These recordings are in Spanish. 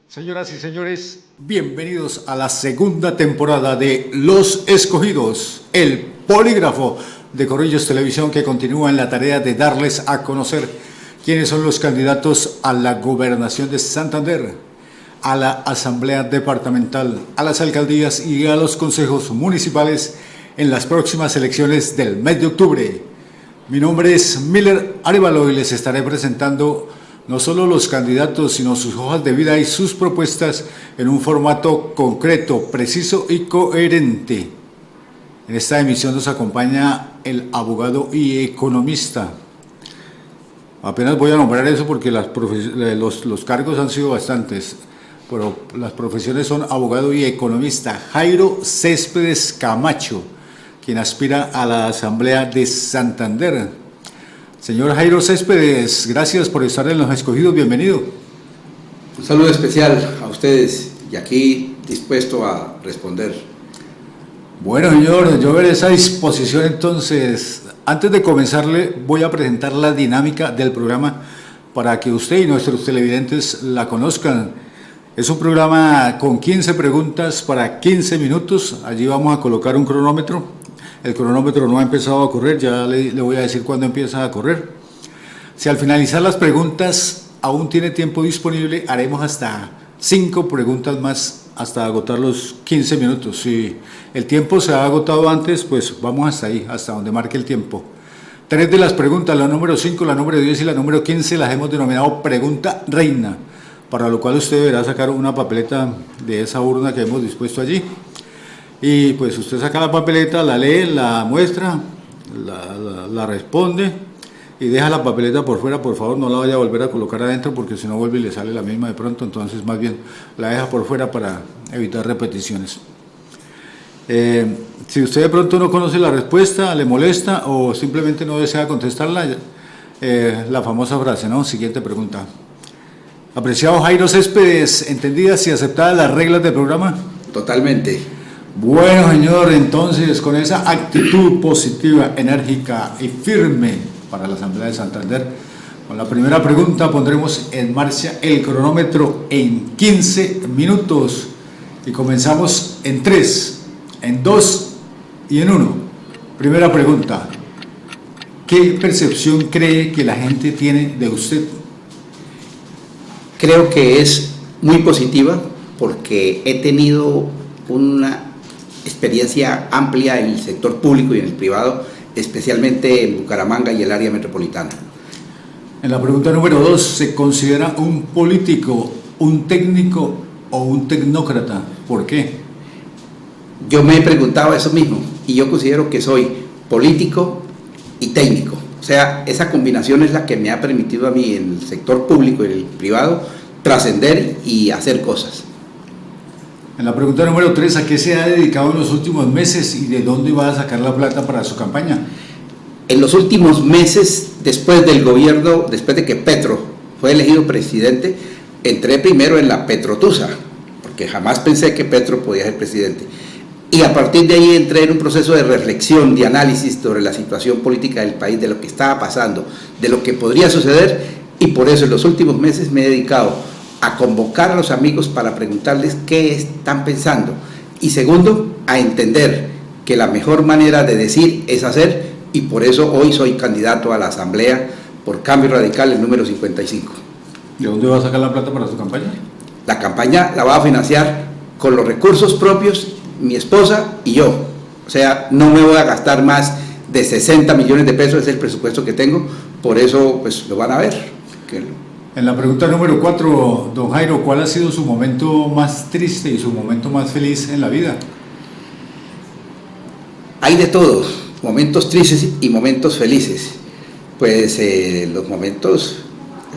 Señoras y señores, bienvenidos a la segunda temporada de Los Escogidos, el polígrafo de Corrillos Televisión, que continúa en la tarea de darles a conocer quiénes son los candidatos a la gobernación de Santander, a la asamblea departamental, a las alcaldías y a los consejos municipales en las próximas elecciones del mes de octubre. Mi nombre es Miller Arevalo y les estaré presentando no solo los candidatos, sino sus hojas de vida y sus propuestas en un formato concreto, preciso y coherente. En esta emisión nos acompaña el abogado y economista. Apenas voy a nombrar eso porque los cargos han sido bastantes, pero las profesiones son abogado y economista. Jairo Céspedes Camacho, quien aspira a la Asamblea de Santander. Señor Jairo Céspedes, gracias por estar en Los Escogidos, bienvenido. Un saludo especial a ustedes y aquí dispuesto a responder. Bueno, señor, yo veré esa disposición entonces. Antes de comenzarle, voy a presentar la dinámica del programa para que usted y nuestros televidentes la conozcan. Es un programa con 15 preguntas para 15 minutos. Allí vamos a colocar un cronómetro. El cronómetro no ha empezado a correr, ya le voy a decir cuándo empieza a correr. Si al finalizar las preguntas aún tiene tiempo disponible, haremos hasta 5 preguntas más hasta agotar los 15 minutos. Si el tiempo se ha agotado antes, pues vamos hasta ahí, hasta donde marque el tiempo. 3 de las preguntas, la número 5, la número 10 y la número 15, las hemos denominado pregunta reina, para lo cual usted deberá sacar una papeleta de esa urna que hemos dispuesto allí. Y pues usted saca la papeleta, la lee, la muestra, la responde y deja la papeleta por fuera. Por favor, no la vaya a volver a colocar adentro porque si no vuelve y le sale la misma de pronto. Entonces más bien la deja por fuera para evitar repeticiones. Si usted de pronto no conoce la respuesta, le molesta o simplemente no desea contestarla, la famosa frase, ¿no? Siguiente pregunta. Apreciado Jairo Céspedes, ¿entendidas y aceptadas las reglas del programa? Totalmente. Bueno, señor, entonces con esa actitud positiva, enérgica y firme para la Asamblea de Santander, con la primera pregunta pondremos en marcha el cronómetro en 15 minutos y comenzamos en 3, en 2 y en 1. Primera pregunta, ¿qué percepción cree que la gente tiene de usted? Creo que es muy positiva porque he tenido una experiencia amplia en el sector público y en el privado, especialmente en Bucaramanga y el área metropolitana. En la pregunta número 2, ¿se considera un político, un técnico o un tecnócrata? ¿Por qué? Yo me he preguntado eso mismo y yo considero que soy político y técnico. O sea, esa combinación es la que me ha permitido a mí en el sector público y en el privado trascender y hacer cosas. En la pregunta número 3, ¿a qué se ha dedicado en los últimos meses y de dónde va a sacar la plata para su campaña? En los últimos meses, después del gobierno, después de que Petro fue elegido presidente, entré primero en la Petrotusa, porque jamás pensé que Petro podía ser presidente. Y a partir de ahí entré en un proceso de reflexión, de análisis sobre la situación política del país, de lo que estaba pasando, de lo que podría suceder, y por eso en los últimos meses me he dedicado a convocar a los amigos para preguntarles qué están pensando y segundo, a entender que la mejor manera de decir es hacer y por eso hoy soy candidato a la Asamblea por Cambio Radical, el número 55. ¿De dónde va a sacar la plata para su campaña? La campaña la va a financiar con los recursos propios mi esposa y yo, o sea, no me voy a gastar más de 60 millones de pesos, es el presupuesto que tengo, por eso pues lo van a ver. En la pregunta número 4, don Jairo, ¿cuál ha sido su momento más triste y su momento más feliz en la vida? Hay de todo, momentos tristes y momentos felices. Pues los momentos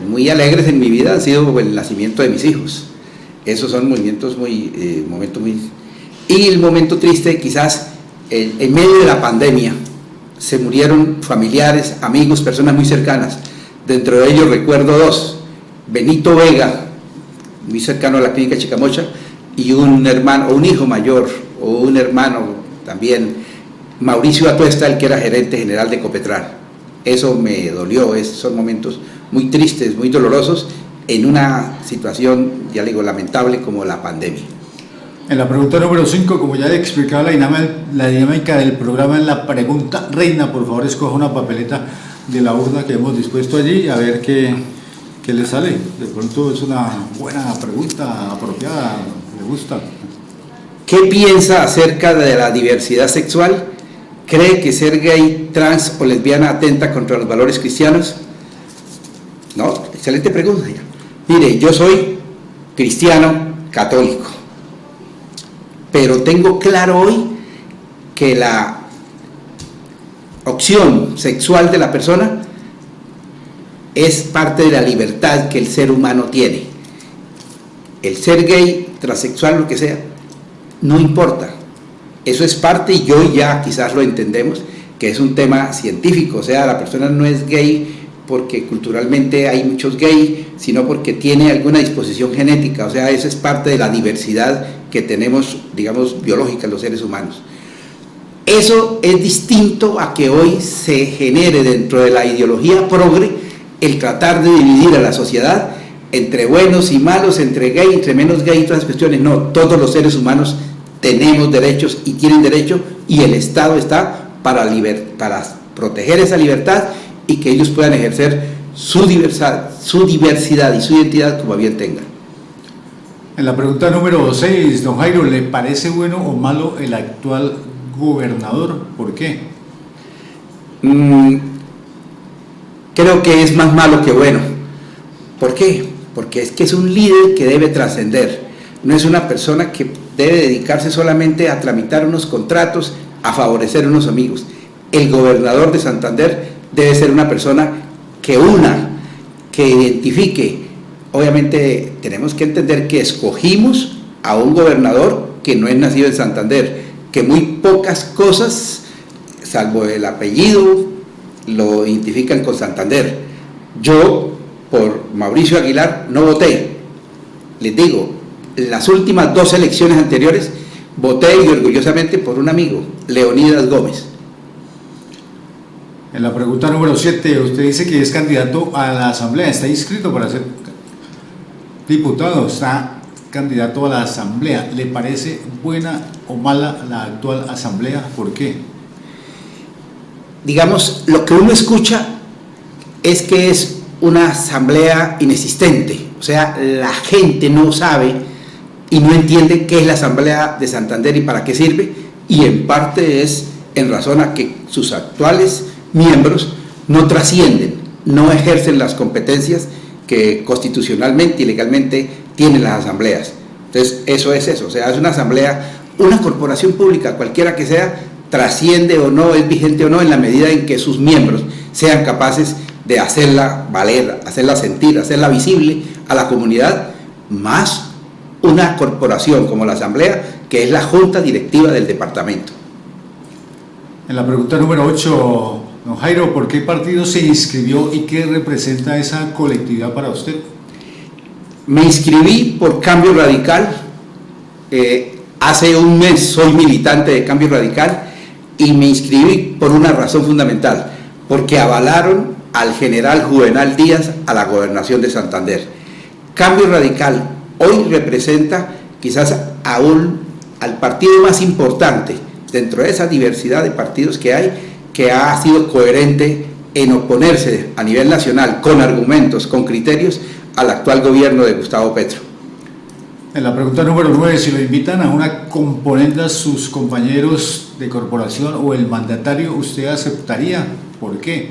muy alegres en mi vida han sido el nacimiento de mis hijos. Esos son momentos muy... Y el momento triste quizás en medio de la pandemia se murieron familiares, amigos, personas muy cercanas. Dentro de ellos recuerdo 2. Benito Vega, muy cercano a la clínica Chicamocha, y un hermano, o un hijo mayor, o un hermano también, Mauricio Atuesta, el que era gerente general de Copetran. Eso me dolió, esos son momentos muy tristes, muy dolorosos, en una situación, ya le digo, lamentable como la pandemia. En la pregunta número 5, como ya le explicaba la dinámica del programa, en la pregunta reina, por favor escoja una papeleta de la urna que hemos dispuesto allí a ver qué le sale. De pronto es una buena pregunta, apropiada, me gusta. ¿Qué piensa acerca de la diversidad sexual? ¿Cree que ser gay, trans o lesbiana atenta contra los valores cristianos? No, excelente pregunta. Mire, yo soy cristiano católico, pero tengo claro hoy que la opción sexual de la persona es parte de la libertad que el ser humano tiene. El ser gay, transexual, lo que sea, no importa. Eso es parte, y hoy ya quizás lo entendemos, que es un tema científico. O sea, la persona no es gay porque culturalmente hay muchos gays, sino porque tiene alguna disposición genética. O sea, eso es parte de la diversidad que tenemos, digamos, biológica los seres humanos. Eso es distinto a que hoy se genere dentro de la ideología progre el tratar de dividir a la sociedad entre buenos y malos, entre gay, entre menos gay y todas las cuestiones. No, todos los seres humanos tenemos derechos y tienen derecho, y el Estado está para proteger esa libertad y que ellos puedan ejercer su diversidad y su identidad como bien tengan. En la pregunta número 6, don Jairo, ¿le parece bueno o malo el actual gobernador? ¿Por qué? Creo que es más malo que bueno. ¿Por qué? Porque es que es un líder que debe trascender. No es una persona que debe dedicarse solamente a tramitar unos contratos, a favorecer a unos amigos. El gobernador de Santander debe ser una persona que una, que identifique. Obviamente tenemos que entender que escogimos a un gobernador que no es nacido en Santander, que muy pocas cosas, salvo el apellido, lo identifican con Santander. Yo, por Mauricio Aguilar, no voté. Les digo, en las últimas 2 elecciones anteriores, voté y orgullosamente por un amigo, Leonidas Gómez. En la pregunta número 7, usted dice que es candidato a la Asamblea, está inscrito para ser diputado, está candidato a la Asamblea. ¿Le parece buena o mala la actual Asamblea? ¿Por qué? Digamos, lo que uno escucha es que es una asamblea inexistente. O sea, la gente no sabe y no entiende qué es la Asamblea de Santander y para qué sirve, y en parte es en razón a que sus actuales miembros no trascienden, no ejercen las competencias que constitucionalmente y legalmente tienen las asambleas. Entonces, eso es eso. O sea, es una asamblea, una corporación pública, cualquiera que sea, trasciende o no, es vigente o no, en la medida en que sus miembros sean capaces de hacerla valer, hacerla sentir, hacerla visible a la comunidad, más una corporación como la Asamblea, que es la junta directiva del departamento. En la pregunta número 8, don Jairo, ¿por qué partido se inscribió y qué representa esa colectividad para usted? Me inscribí por Cambio Radical. Hace un mes soy militante de Cambio Radical, y me inscribí por una razón fundamental, porque avalaron al general Juvenal Díaz a la gobernación de Santander. Cambio Radical hoy representa quizás al partido más importante dentro de esa diversidad de partidos que hay, que ha sido coherente en oponerse a nivel nacional con argumentos, con criterios, al actual gobierno de Gustavo Petro. En la pregunta número 9, si lo invitan a una componenda sus compañeros de corporación o el mandatario, ¿usted aceptaría? ¿Por qué?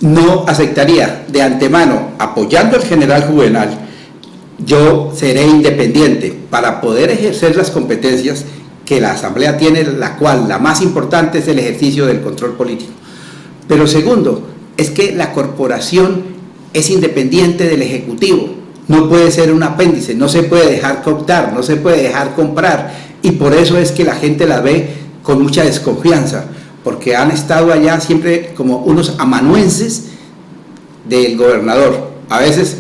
No aceptaría. De antemano, apoyando al general Juvenal, yo seré independiente para poder ejercer las competencias que la Asamblea tiene, la cual la más importante es el ejercicio del control político. Pero segundo, es que la corporación es independiente del Ejecutivo, no puede ser un apéndice, no se puede dejar cooptar, no se puede dejar comprar, y por eso es que la gente la ve con mucha desconfianza, porque han estado allá siempre como unos amanuenses del gobernador, a veces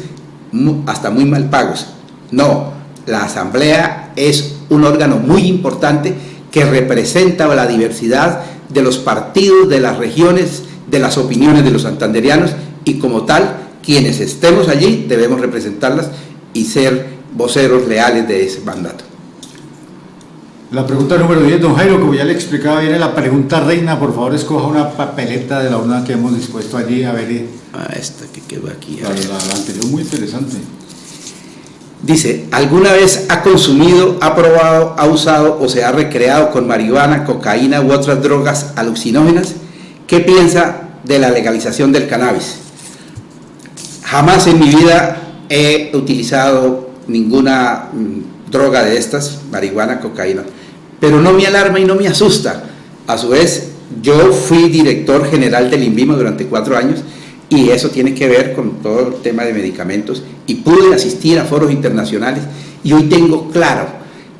hasta muy mal pagos. No, la Asamblea es un órgano muy importante que representa la diversidad de los partidos, de las regiones, de las opiniones de los santanderianos, y como tal quienes estemos allí debemos representarlas y ser voceros leales de ese mandato. La pregunta número 10, don Jairo, como ya le explicaba, viene la pregunta reina. Por favor, escoja una papeleta de la urna que hemos dispuesto allí. A ver. Esta que quedó aquí. La anterior, muy interesante. Dice, ¿alguna vez ha consumido, ha probado, ha usado o se ha recreado con marihuana, cocaína u otras drogas alucinógenas? ¿Qué piensa de la legalización del cannabis? Jamás en mi vida he utilizado ninguna droga de estas, marihuana, cocaína, pero no me alarma y no me asusta. A su vez, yo fui director general del INVIMA durante 4 años y eso tiene que ver con todo el tema de medicamentos y pude asistir a foros internacionales y hoy tengo claro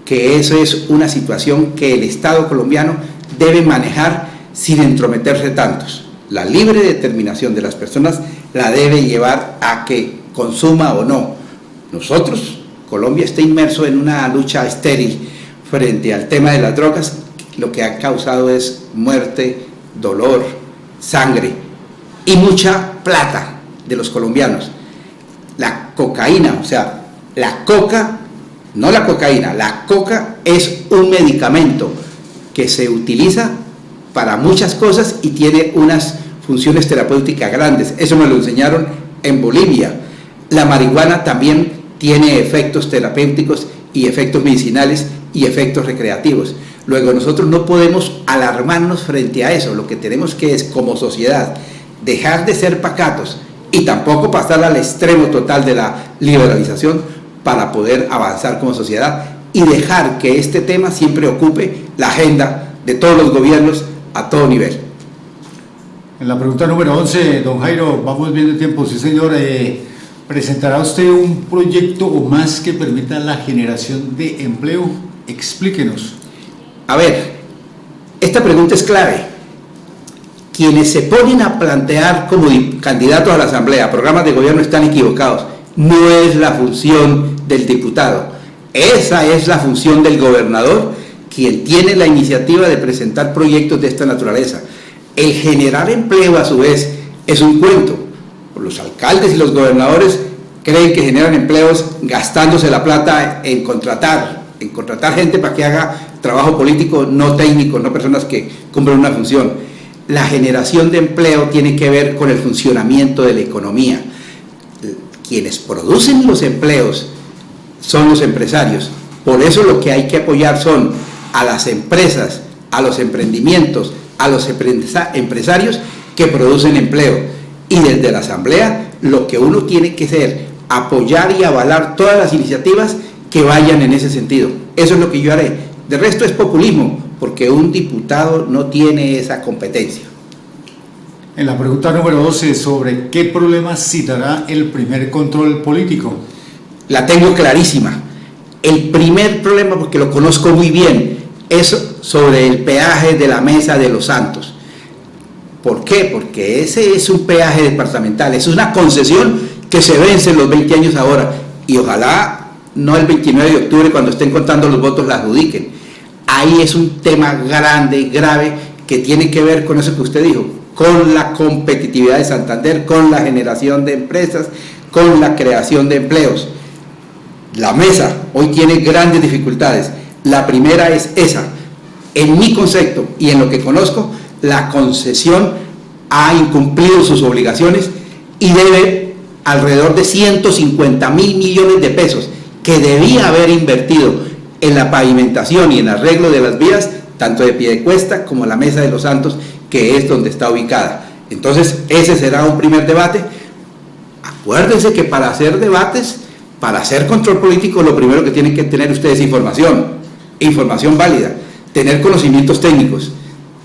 que eso es una situación que el Estado colombiano debe manejar sin entrometerse tantos. La libre determinación de las personas la debe llevar a que consuma o no. Nosotros, Colombia está inmerso en una lucha estéril frente al tema de las drogas. Lo que ha causado es muerte, dolor, sangre y mucha plata de los colombianos. La cocaína, o sea, la coca, no la cocaína, la coca es un medicamento que se utiliza para muchas cosas y tiene unas funciones terapéuticas grandes. Eso me lo enseñaron en Bolivia. La marihuana también tiene efectos terapéuticos y efectos medicinales y efectos recreativos. Luego nosotros no podemos alarmarnos frente a eso. Lo que tenemos que es, como sociedad, dejar de ser pacatos y tampoco pasar al extremo total de la liberalización para poder avanzar como sociedad y dejar que este tema siempre ocupe la agenda de todos los gobiernos a todo nivel. En la pregunta número 11, don Jairo, vamos viendo el tiempo. Sí, señor. ¿Presentará usted un proyecto o más que permita la generación de empleo? Explíquenos. A ver, esta pregunta es clave. Quienes se ponen a plantear como candidatos a la Asamblea programas de gobierno están equivocados. No es la función del diputado. Esa es la función del gobernador, quien tiene la iniciativa de presentar proyectos de esta naturaleza. El generar empleo, a su vez, es un cuento. Los alcaldes y los gobernadores creen que generan empleos gastándose la plata en contratar gente para que haga trabajo político, no técnico, no personas que cumplen una función. La generación de empleo tiene que ver con el funcionamiento de la economía. Quienes producen los empleos son los empresarios. Por eso lo que hay que apoyar son a las empresas, a los emprendimientos, a los empresarios que producen empleo. Y desde la Asamblea lo que uno tiene que hacer, apoyar y avalar todas las iniciativas que vayan en ese sentido. Eso es lo que yo haré. De resto es populismo, porque un diputado no tiene esa competencia. En la pregunta número 12, ¿sobre qué problema citará el primer control político? La tengo clarísima. El primer problema, porque lo conozco muy bien, es sobre el peaje de la Mesa de los Santos. ¿Por qué? Porque ese es un peaje departamental, es una concesión que se vence en los 20 años ahora y ojalá no el 29 de octubre cuando estén contando los votos la adjudiquen. Ahí es un tema grande, grave, que tiene que ver con eso que usted dijo, con la competitividad de Santander, con la generación de empresas, con la creación de empleos. La mesa hoy tiene grandes dificultades. La primera es esa. En mi concepto y en lo que conozco, la concesión ha incumplido sus obligaciones y debe alrededor de 150.000 millones de pesos que debía haber invertido en la pavimentación y en arreglo de las vías, tanto de Piedecuesta como la Mesa de los Santos, que es donde está ubicada. Entonces, ese será un primer debate. Acuérdense que para hacer debates, para hacer control político, lo primero que tienen que tener ustedes es información válida, tener conocimientos técnicos,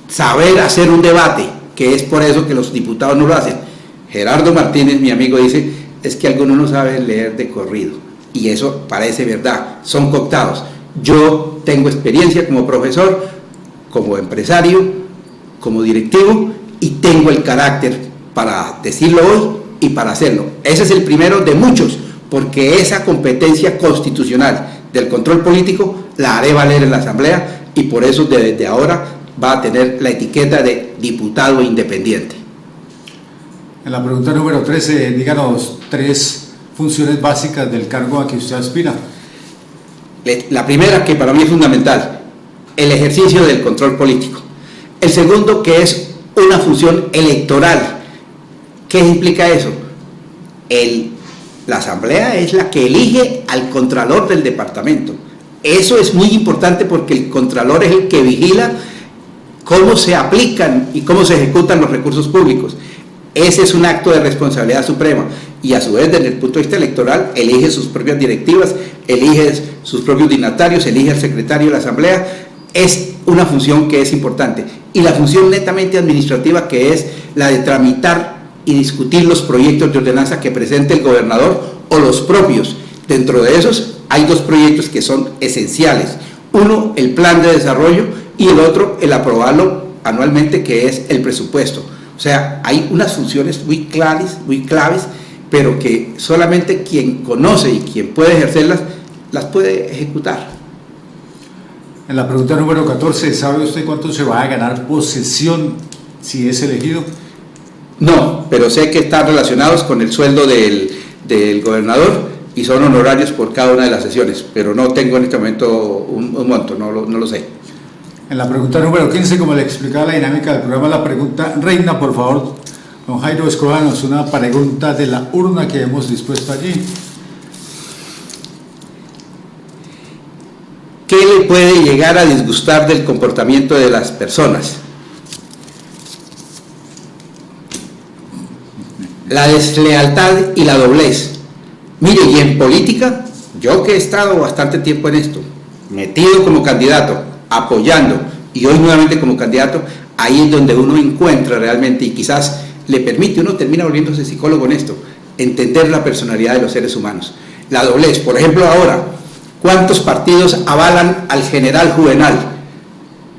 saber hacer un debate, que es por eso que los diputados no lo hacen. Gerardo Martínez, mi amigo, dice, es que algunos no saben leer de corrido, y eso parece verdad, son cooptados. Yo tengo experiencia como profesor, como empresario, como directivo, y tengo el carácter para decirlo hoy y para hacerlo. Ese es el primero de muchos, porque esa competencia constitucional del control político la haré valer en la Asamblea, y por eso desde ahora va a tener la etiqueta de diputado independiente. En la pregunta número 13, díganos 3 funciones básicas del cargo a que usted aspira. La primera, que para mí es fundamental, el ejercicio del control político. El segundo, que es una función electoral. ¿Qué implica eso? La asamblea es la que elige al contralor del departamento. Eso es muy importante porque el contralor es el que vigila cómo se aplican y cómo se ejecutan los recursos públicos. Ese es un acto de responsabilidad suprema y a su vez desde el punto de vista electoral elige sus propias directivas, elige sus propios dignatarios, elige al secretario de la asamblea. Es una función que es importante. Y la función netamente administrativa, que es la de tramitar y discutir los proyectos de ordenanza que presente el gobernador o los propios. Dentro de esos hay 2 proyectos que son esenciales. Uno, el plan de desarrollo, y el otro, el aprobarlo anualmente, que es el presupuesto. O sea, hay unas funciones muy claves, pero que solamente quien conoce y quien puede ejercerlas, las puede ejecutar. En la pregunta número 14, ¿sabe usted cuánto se va a ganar posesión si es elegido? No, pero sé que están relacionados con el sueldo del gobernador y son honorarios por cada una de las sesiones, pero no tengo en este momento un monto, no lo sé. En la pregunta número 15, como le explicaba la dinámica del programa, la pregunta reina, por favor, don Jairo, escójanos una pregunta de la urna que hemos dispuesto allí. ¿Qué le puede llegar a disgustar del comportamiento de las personas? La deslealtad y la doblez. Mire, y en política, yo que he estado bastante tiempo en esto, metido como candidato, apoyando, y hoy nuevamente como candidato, ahí es donde uno encuentra realmente, y quizás le permite, uno termina volviéndose psicólogo en esto, entender la personalidad de los seres humanos. La doblez, por ejemplo, ahora, ¿cuántos partidos avalan al general Juvenal?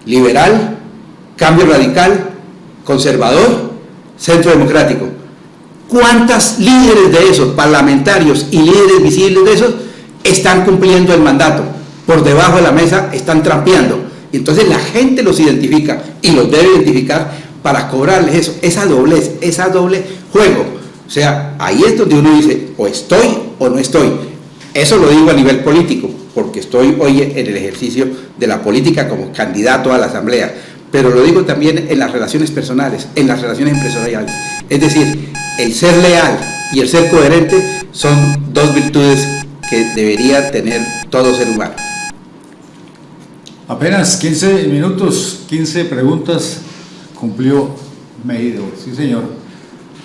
Liberal, Cambio Radical, Conservador, Centro Democrático. ¿Cuántas líderes de esos, parlamentarios y líderes visibles de esos, están cumpliendo el mandato? Por debajo de la mesa están trampeando. Y entonces la gente los identifica y los debe identificar para cobrarles eso, esa doblez, esa doble juego. O sea, ahí es donde uno dice, o estoy o no estoy. Eso lo digo a nivel político, porque estoy hoy en el ejercicio de la política como candidato a la asamblea, pero lo digo también en las relaciones personales, en las relaciones empresariales. Es decir, el ser leal y el ser coherente son 2 virtudes que debería tener todo ser humano. Apenas 15 minutos, 15 preguntas, cumplió medido. Sí, señor.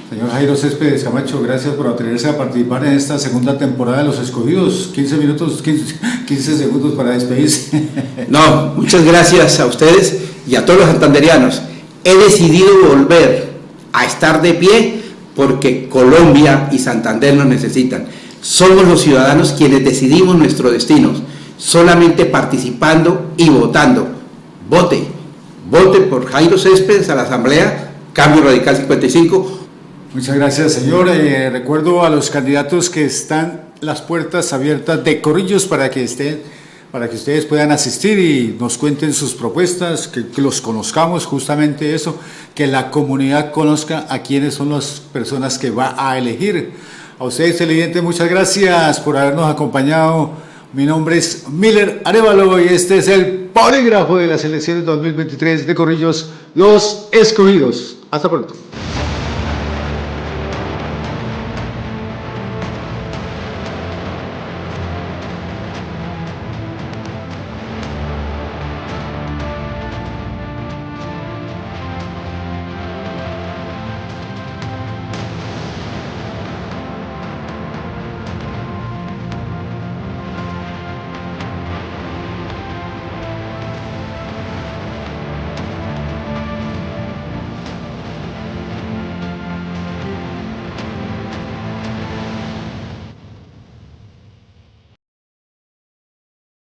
Señor Jairo Céspedes Camacho, gracias por atreverse a participar en esta segunda temporada de Los Escogidos. 15 minutos, 15 segundos para despedirse. No, muchas gracias a ustedes y a todos los santanderianos. He decidido volver a estar de pie porque Colombia y Santander nos necesitan. Somos los ciudadanos quienes decidimos nuestro destino, solamente participando y votando. Vote por Jairo Céspedes a la Asamblea, Cambio Radical 55. Muchas gracias, señor. Recuerdo a los candidatos que están las puertas abiertas de Corrillos para que ustedes puedan asistir y nos cuenten sus propuestas, que los conozcamos, justamente eso, que la comunidad conozca a quiénes son las personas que va a elegir. A ustedes, televidentes, muchas gracias por habernos acompañado. Mi nombre es Miller Arévalo y este es el polígrafo de las elecciones 2023 de Corrillos, Los Escogidos. Hasta pronto.